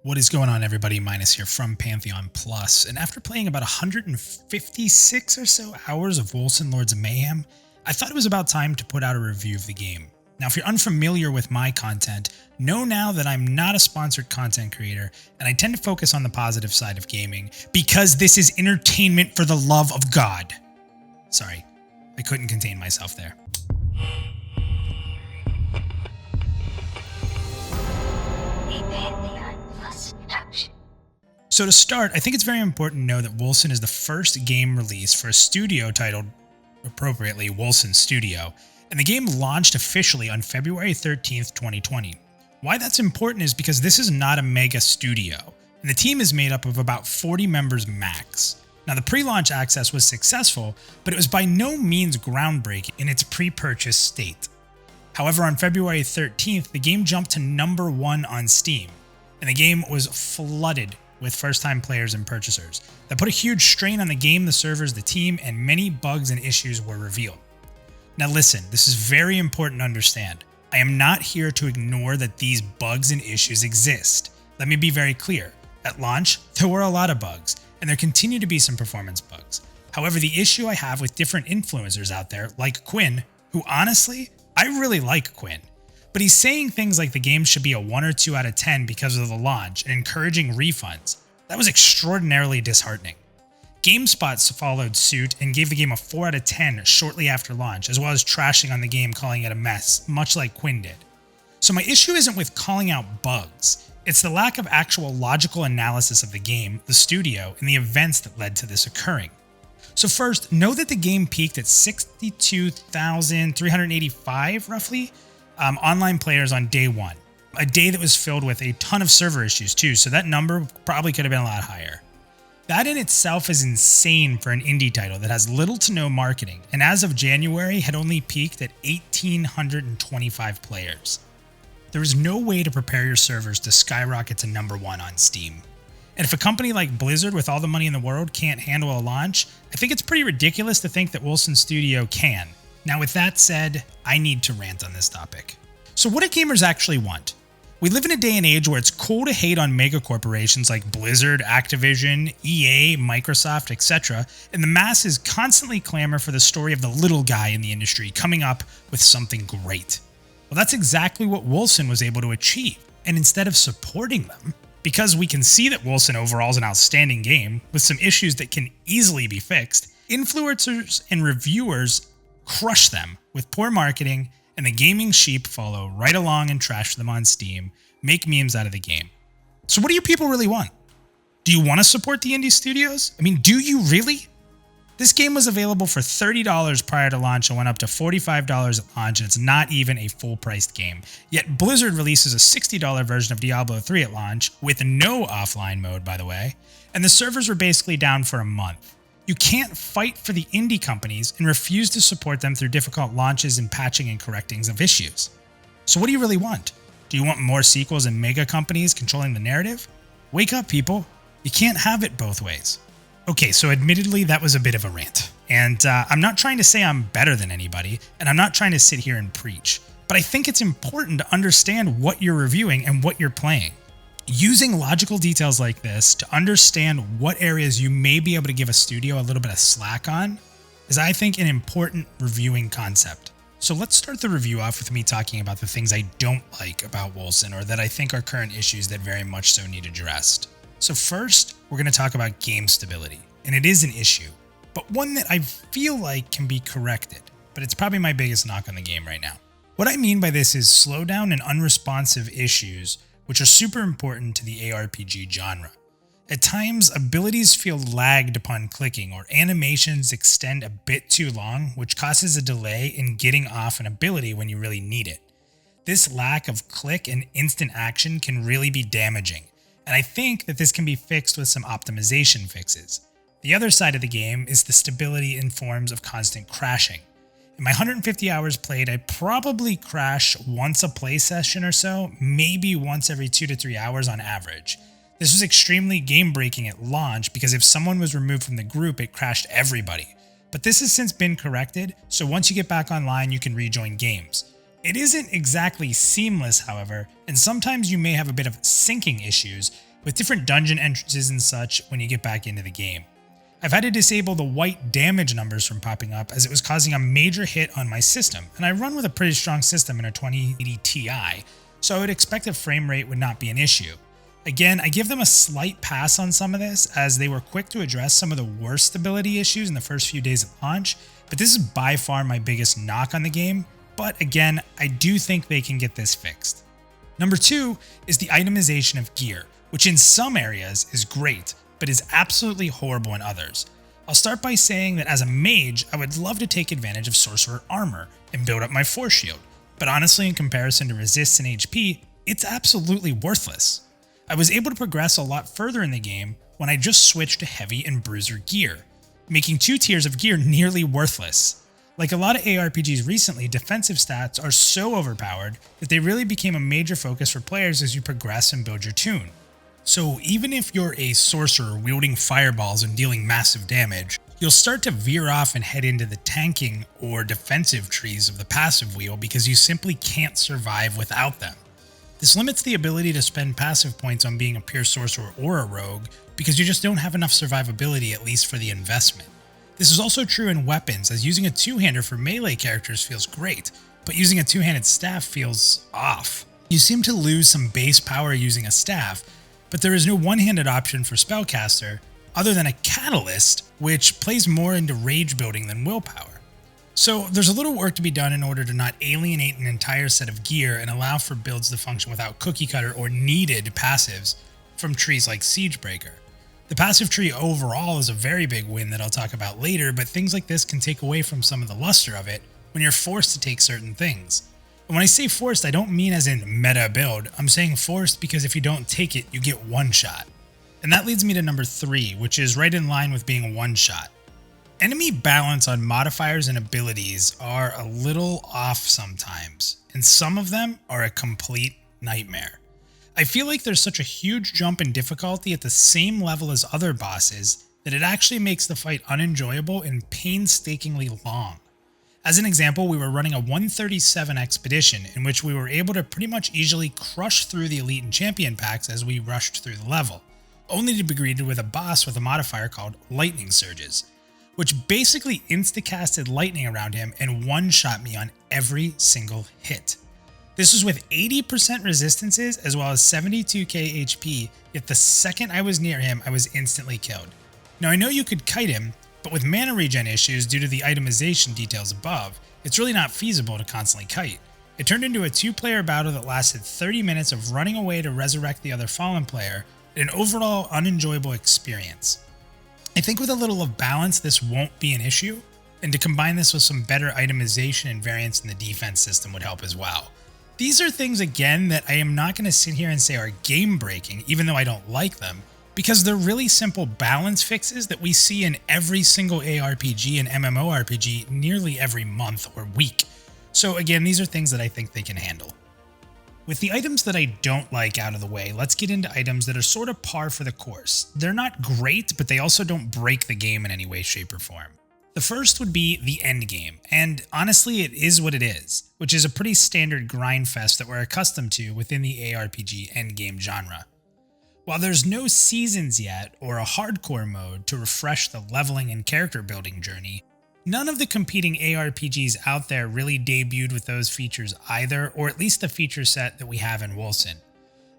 What is going on, everybody? Minus here from Pantheon Plus, and after playing about 156 or so hours of Wolcen Lords of Mayhem, I thought it was about time to put out a review of the game. Now, if you're unfamiliar with my content, know now that I'm not a sponsored content creator, and I tend to focus on the positive side of gaming, because this is entertainment for the love of God. Sorry, I couldn't contain myself there. So to start, I think it's very important to know that Wolcen is the first game release for a studio titled, appropriately, Wolcen Studio, and the game launched officially on February 13th, 2020. Why that's important is because this is not a mega studio, and the team is made up of about 40 members max. Now, the pre-launch access was successful, but it was by no means groundbreaking in its pre-purchase state. However, on February 13th, the game jumped to number 1 on Steam, and the game was flooded with first-time players and purchasers. That put a huge strain on the game, the servers, the team, and many bugs and issues were revealed. Now listen, this is very important to understand. I am not here to ignore that these bugs and issues exist. Let me be very clear. At launch, there were a lot of bugs, and there continue to be some performance bugs. However, the issue I have with different influencers out there, like Quinn, who honestly, I really like Quinn, but he's saying things like the game should be a 1 or 2 out of 10 because of the launch and encouraging refunds. That was extraordinarily disheartening. GameSpot followed suit and gave the game a 4 out of 10 shortly after launch, as well as trashing on the game, calling it a mess, much like Quinn did. So my issue isn't with calling out bugs, it's the lack of actual logical analysis of the game, the studio, and the events that led to this occurring. So first, know that the game peaked at 62,385 roughly, online players on day 1. A day that was filled with a ton of server issues too, so that number probably could have been a lot higher. That in itself is insane for an indie title that has little to no marketing, and as of January had only peaked at 1,825 players. There is no way to prepare your servers to skyrocket to number 1 on Steam. And if a company like Blizzard with all the money in the world can't handle a launch, I think it's pretty ridiculous to think that Wolcen Studio can. Now with that said, I need to rant on this topic. So what do gamers actually want? We live in a day and age where it's cool to hate on mega corporations like Blizzard, Activision, EA, Microsoft, etc., and the masses constantly clamor for the story of the little guy in the industry coming up with something great. Well, that's exactly what Wolcen was able to achieve, and instead of supporting them, because we can see that Wolcen overall is an outstanding game with some issues that can easily be fixed, influencers and reviewers crush them with poor marketing, and the gaming sheep follow right along and trash them on Steam, make memes out of the game. So what do you people really want? Do you want to support the indie studios? I mean, do you really? This game was available for $30 prior to launch and went up to $45 at launch, and it's not even a full-priced game. Yet Blizzard releases a $60 version of Diablo 3 at launch, with no offline mode by the way, and the servers were basically down for a month. You can't fight for the indie companies and refuse to support them through difficult launches and patching and correctings of issues. So what do you really want? Do you want more sequels and mega companies controlling the narrative? Wake up, people. You can't have it both ways. Okay, so admittedly that was a bit of a rant, and I'm not trying to say I'm better than anybody, and I'm not trying to sit here and preach, but I think it's important to understand what you're reviewing and what you're playing. Using logical details like this to understand what areas you may be able to give a studio a little bit of slack on is, I think, an important reviewing concept. So let's start the review off with me talking about the things I don't like about Wolcen, or that I think are current issues that very much so need addressed. So first, we're going to talk about game stability, and it is an issue, but one that I feel like can be corrected, but it's probably my biggest knock on the game right now. What I mean by this is slowdown and unresponsive issues, which are super important to the ARPG genre. At times, abilities feel lagged upon clicking, or animations extend a bit too long, which causes a delay in getting off an ability when you really need it. This lack of click and instant action can really be damaging, and I think that this can be fixed with some optimization fixes. The other side of the game is the stability in forms of constant crashing. In my 150 hours played, I probably crash once a play session or so, maybe once every 2 to 3 hours on average. This was extremely game-breaking at launch because if someone was removed from the group, it crashed everybody. But this has since been corrected, so once you get back online, you can rejoin games. It isn't exactly seamless, however, and sometimes you may have a bit of syncing issues, with different dungeon entrances and such when you get back into the game. I've had to disable the white damage numbers from popping up as it was causing a major hit on my system, and I run with a pretty strong system in a 2080 Ti, so I would expect a frame rate would not be an issue. Again, I give them a slight pass on some of this as they were quick to address some of the worst stability issues in the first few days of launch, but this is by far my biggest knock on the game, but again, I do think they can get this fixed. Number 2 is the itemization of gear, which in some areas is great, but is absolutely horrible in others. I'll start by saying that as a mage, I would love to take advantage of sorcerer armor and build up my force shield, but honestly in comparison to resists and HP, it's absolutely worthless. I was able to progress a lot further in the game when I just switched to heavy and bruiser gear, making 2 tiers of gear nearly worthless. Like a lot of ARPGs recently, defensive stats are so overpowered that they really became a major focus for players as you progress and build your toon. So even if you're a sorcerer wielding fireballs and dealing massive damage, you'll start to veer off and head into the tanking or defensive trees of the passive wheel because you simply can't survive without them. This limits the ability to spend passive points on being a pure sorcerer or a rogue because you just don't have enough survivability, at least for the investment. This is also true in weapons, as using a two-hander for melee characters feels great, but using a two-handed staff feels off. You seem to lose some base power using a staff, but there is no one-handed option for spellcaster other than a catalyst, which plays more into rage building than willpower. So there's a little work to be done in order to not alienate an entire set of gear and allow for builds to function without cookie cutter or needed passives from trees like Siegebreaker. The passive tree overall is a very big win that I'll talk about later, but things like this can take away from some of the luster of it when you're forced to take certain things. And when I say forced, I don't mean as in meta build, I'm saying forced because if you don't take it, you get one shot. And that leads me to number 3, which is right in line with being one shot. Enemy balance on modifiers and abilities are a little off sometimes, and some of them are a complete nightmare. I feel like there's such a huge jump in difficulty at the same level as other bosses that it actually makes the fight unenjoyable and painstakingly long. As an example, we were running a 137 expedition in which we were able to pretty much easily crush through the elite and champion packs as we rushed through the level, only to be greeted with a boss with a modifier called lightning surges, which basically insta-casted lightning around him and one-shot me on every single hit. This was with 80% resistances as well as 72k HP, yet the second I was near him, I was instantly killed. Now I know you could kite him, but with mana regen issues due to the itemization details above, it's really not feasible to constantly kite. It turned into a 2-player battle that lasted 30 minutes of running away to resurrect the other fallen player, and an overall unenjoyable experience. I think with a little of balance this won't be an issue, and to combine this with some better itemization and variance in the defense system would help as well. These are things again that I am not going to sit here and say are game breaking, even though I don't like them, because they're really simple balance fixes that we see in every single ARPG and MMORPG nearly every month or week. So again, these are things that I think they can handle. With the items that I don't like out of the way, let's get into items that are sort of par for the course. They're not great, but they also don't break the game in any way, shape, or form. The first would be the end game, and honestly it is what it is, which is a pretty standard grind fest that we're accustomed to within the ARPG endgame genre. While there's no seasons yet or a hardcore mode to refresh the leveling and character building journey, none of the competing ARPGs out there really debuted with those features either, or at least the feature set that we have in Wolcen.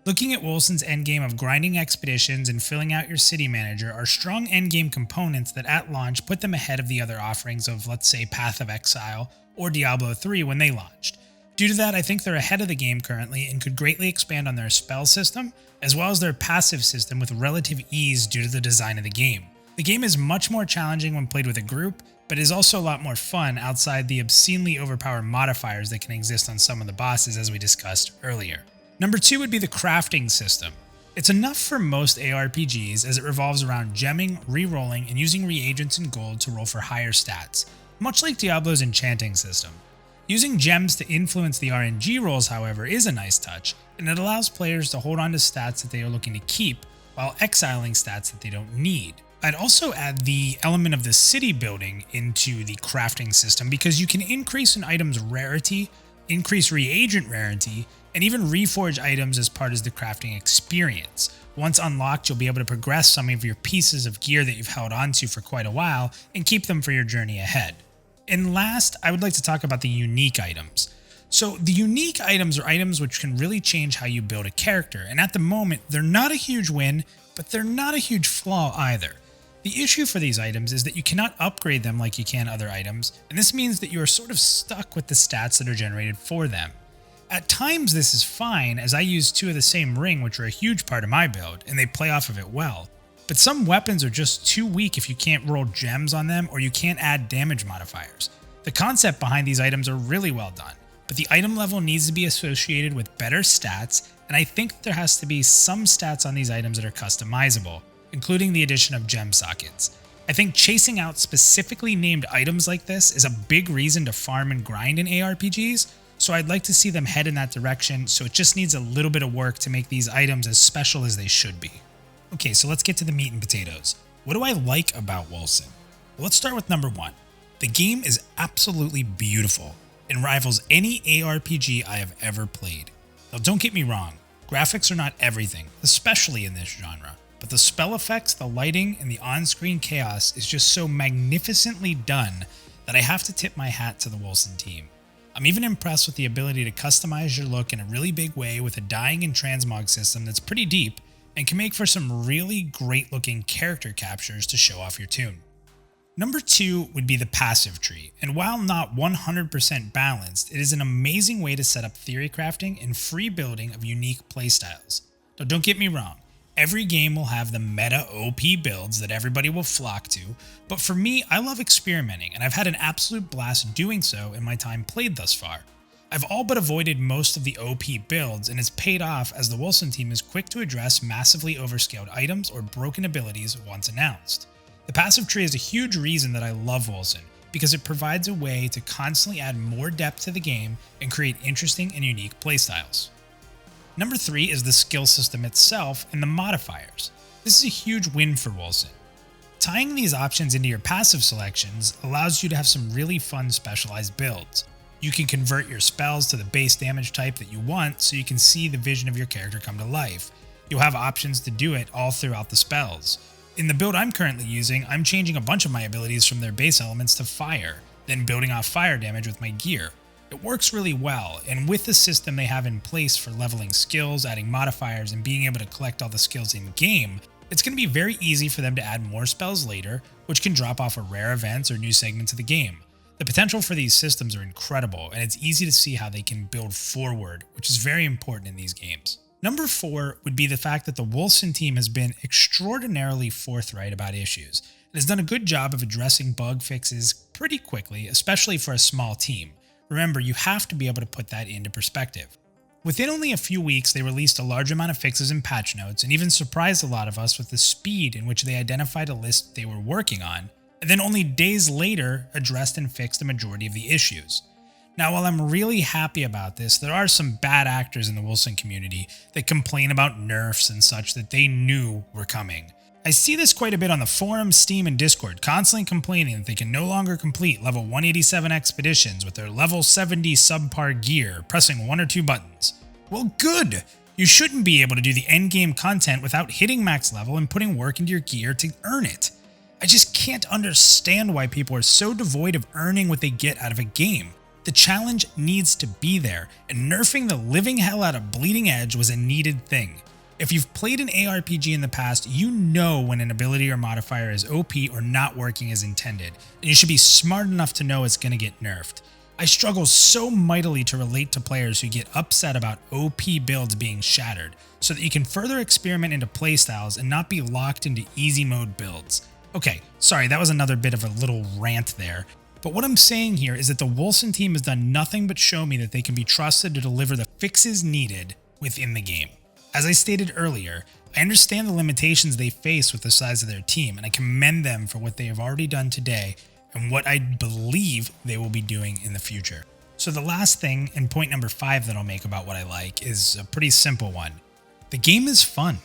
Looking at Wolcen's endgame of grinding expeditions and filling out your city manager are strong endgame components that at launch put them ahead of the other offerings of, let's say, Path of Exile or Diablo 3 when they launched. Due to that, I think they're ahead of the game currently and could greatly expand on their spell system, as well as their passive system with relative ease due to the design of the game. The game is much more challenging when played with a group, but is also a lot more fun outside the obscenely overpowered modifiers that can exist on some of the bosses as we discussed earlier. Number 2 would be the crafting system. It's enough for most ARPGs as it revolves around gemming, re-rolling, and using reagents and gold to roll for higher stats, much like Diablo's enchanting system. Using gems to influence the RNG rolls, however, is a nice touch, and it allows players to hold on to stats that they are looking to keep while exiling stats that they don't need. I'd also add the element of the city building into the crafting system because you can increase an item's rarity, increase reagent rarity, and even reforge items as part of the crafting experience, Once unlocked, you'll be able to progress some of your pieces of gear that you've held onto for quite a while and keep them for your journey ahead. And last, I would like to talk about the unique items. So the unique items are items which can really change how you build a character, and at the moment, they're not a huge win, but they're not a huge flaw either. The issue for these items is that you cannot upgrade them like you can other items, and this means that you are sort of stuck with the stats that are generated for them. At times this is fine, as I use 2 of the same ring, which are a huge part of my build, and they play off of it well. But some weapons are just too weak if you can't roll gems on them or you can't add damage modifiers. The concept behind these items are really well done, but the item level needs to be associated with better stats, and I think there has to be some stats on these items that are customizable, including the addition of gem sockets. I think chasing out specifically named items like this is a big reason to farm and grind in ARPGs, so I'd like to see them head in that direction, so it just needs a little bit of work to make these items as special as they should be. Okay, so let's get to the meat and potatoes. What do I like about Wolcen? Well, let's start with number 1. The game is absolutely beautiful and rivals any ARPG I have ever played. Now don't get me wrong, graphics are not everything, especially in this genre. But the spell effects, the lighting, and the on-screen chaos is just so magnificently done that I have to tip my hat to the Wolcen team. I'm even impressed with the ability to customize your look in a really big way with a dyeing and transmog system that's pretty deep and can make for some really great looking character captures to show off your tune. Number 2 would be the passive tree, and while not 100% balanced, it is an amazing way to set up theory crafting and free building of unique playstyles. Now don't get me wrong, every game will have the meta OP builds that everybody will flock to, but for me, I love experimenting, and I've had an absolute blast doing so in my time played thus far. I've all but avoided most of the OP builds, and it's paid off as the Wolcen team is quick to address massively overscaled items or broken abilities once announced. The passive tree is a huge reason that I love Wolcen, because it provides a way to constantly add more depth to the game and create interesting and unique playstyles. Number 3 is the skill system itself and the modifiers. This is a huge win for Wolcen. Tying these options into your passive selections allows you to have some really fun specialized builds. You can convert your spells to the base damage type that you want so you can see the vision of your character come to life. You'll have options to do it all throughout the spells. In the build I'm currently using, I'm changing a bunch of my abilities from their base elements to fire, then building off fire damage with my gear. It works really well, and with the system they have in place for leveling skills, adding modifiers, and being able to collect all the skills in-game, it's going to be very easy for them to add more spells later, which can drop off of rare events or new segments of the game. The potential for these systems are incredible, and it's easy to see how they can build forward, which is very important in these games. Number 4 would be the fact that the Wolcen team has been extraordinarily forthright about issues, and has done a good job of addressing bug fixes pretty quickly, especially for a small team. Remember, you have to be able to put that into perspective. Within only a few weeks, they released a large amount of fixes and patch notes, and even surprised a lot of us with the speed in which they identified a list they were working on, and then only days later addressed and fixed the majority of the issues. Now, while I'm really happy about this, there are some bad actors in the Wolcen community that complain about nerfs and such that they knew were coming. I see this quite a bit on the forums, Steam, and Discord, constantly complaining that they can no longer complete level 187 expeditions with their level 70 subpar gear, pressing 1 or 2 buttons. Well, good! You shouldn't be able to do the endgame content without hitting max level and putting work into your gear to earn it. I just can't understand why people are so devoid of earning what they get out of a game. The challenge needs to be there, and nerfing the living hell out of Bleeding Edge was a needed thing. If you've played an ARPG in the past, you know when an ability or modifier is OP or not working as intended, and you should be smart enough to know it's going to get nerfed. I struggle so mightily to relate to players who get upset about OP builds being shattered, so that you can further experiment into playstyles and not be locked into easy mode builds. Okay, sorry, that was another bit of a little rant there. But what I'm saying here is that the Wolcen team has done nothing but show me that they can be trusted to deliver the fixes needed within the game. As I stated earlier, I understand the limitations they face with the size of their team, and I commend them for what they have already done today and what I believe they will be doing in the future. So the last thing, and point number 5 that I'll make about what I like, is a pretty simple one. The game is fun.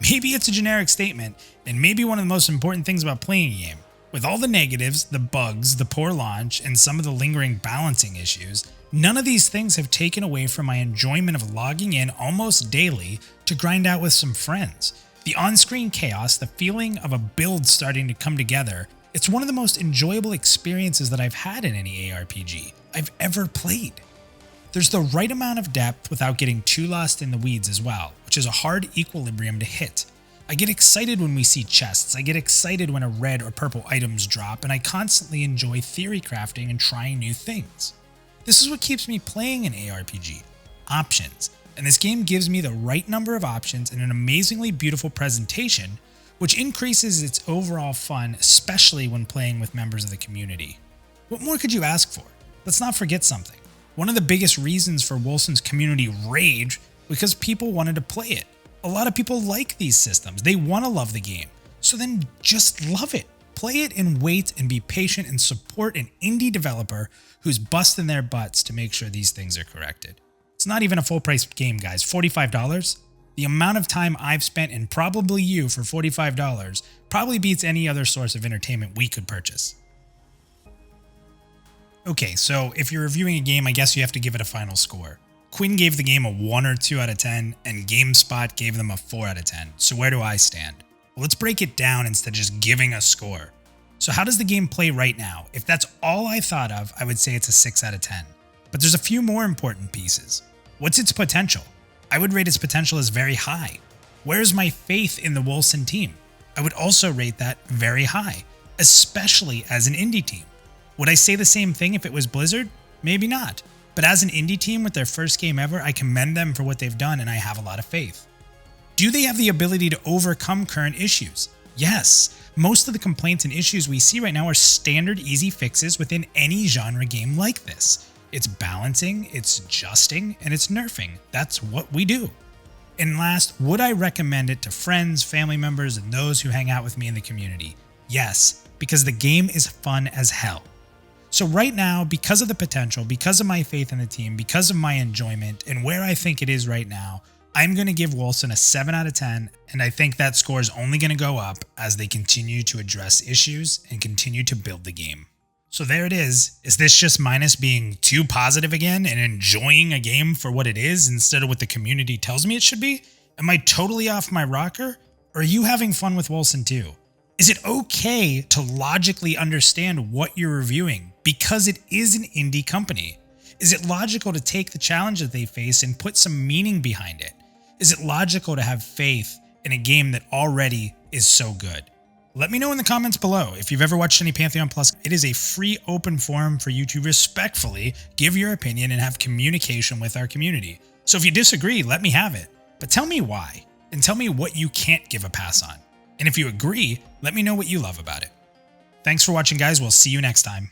Maybe it's a generic statement, and maybe one of the most important things about playing a game. With all the negatives, the bugs, the poor launch, and some of the lingering balancing issues, None of these things have taken away from my enjoyment of logging in almost daily to grind out with some friends. The on-screen chaos, the feeling of a build starting to come together, it's one of the most enjoyable experiences that I've had in any ARPG I've ever played. There's the right amount of depth without getting too lost in the weeds as well, which is a hard equilibrium to hit. I get excited when we see chests, I get excited when a red or purple items drop, and I constantly enjoy theory crafting and trying new things. This is what keeps me playing an ARPG, options, and this game gives me the right number of options and an amazingly beautiful presentation, which increases its overall fun, especially when playing with members of the community. What more could you ask for? Let's not forget something. One of the biggest reasons for Wolcen's community rage was because people wanted to play it. A lot of people like these systems. They want to love the game. So then just love it. Play it and wait and be patient and support an indie developer who's busting their butts to make sure these things are corrected. It's not even a full price game, guys. $45? The amount of time I've spent, and probably you, for $45 probably beats any other source of entertainment we could purchase. Okay, so if you're reviewing a game, I guess you have to give it a final score. Quinn gave the game a 1 or 2 out of 10, and GameSpot gave them a 4 out of 10. So where do I stand? Well, let's break it down instead of just giving a score. So how does the game play right now? If that's all I thought of, I would say it's a 6 out of 10. But there's a few more important pieces. What's its potential? I would rate its potential as very high. Where's my faith in the Wolcen team? I would also rate that very high, especially as an indie team. Would I say the same thing if it was Blizzard? Maybe not. But as an indie team with their first game ever, I commend them for what they've done and I have a lot of faith. Do they have the ability to overcome current issues? Yes. Most of the complaints and issues we see right now are standard easy fixes within any genre game like this. It's balancing, it's adjusting, and it's nerfing. That's what we do. And last, would I recommend it to friends, family members, and those who hang out with me in the community? Yes, because the game is fun as hell. So right now, because of the potential, because of my faith in the team, because of my enjoyment, and where I think it is right now, I'm going to give Wolcen a 7 out of 10, and I think that score is only going to go up as they continue to address issues and continue to build the game. So there it is. Is this just Minus being too positive again and enjoying a game for what it is instead of what the community tells me it should be? Am I totally off my rocker? Or are you having fun with Wolcen too? Is it okay to logically understand what you're reviewing because it is an indie company? Is it logical to take the challenge that they face and put some meaning behind it? Is it logical to have faith in a game that already is so good? Let me know in the comments below. If you've ever watched any Pantheon Plus, it is a free open forum for you to respectfully give your opinion and have communication with our community. So if you disagree, let me have it. But tell me why, and tell me what you can't give a pass on. And if you agree, let me know what you love about it. Thanks for watching, guys. We'll see you next time.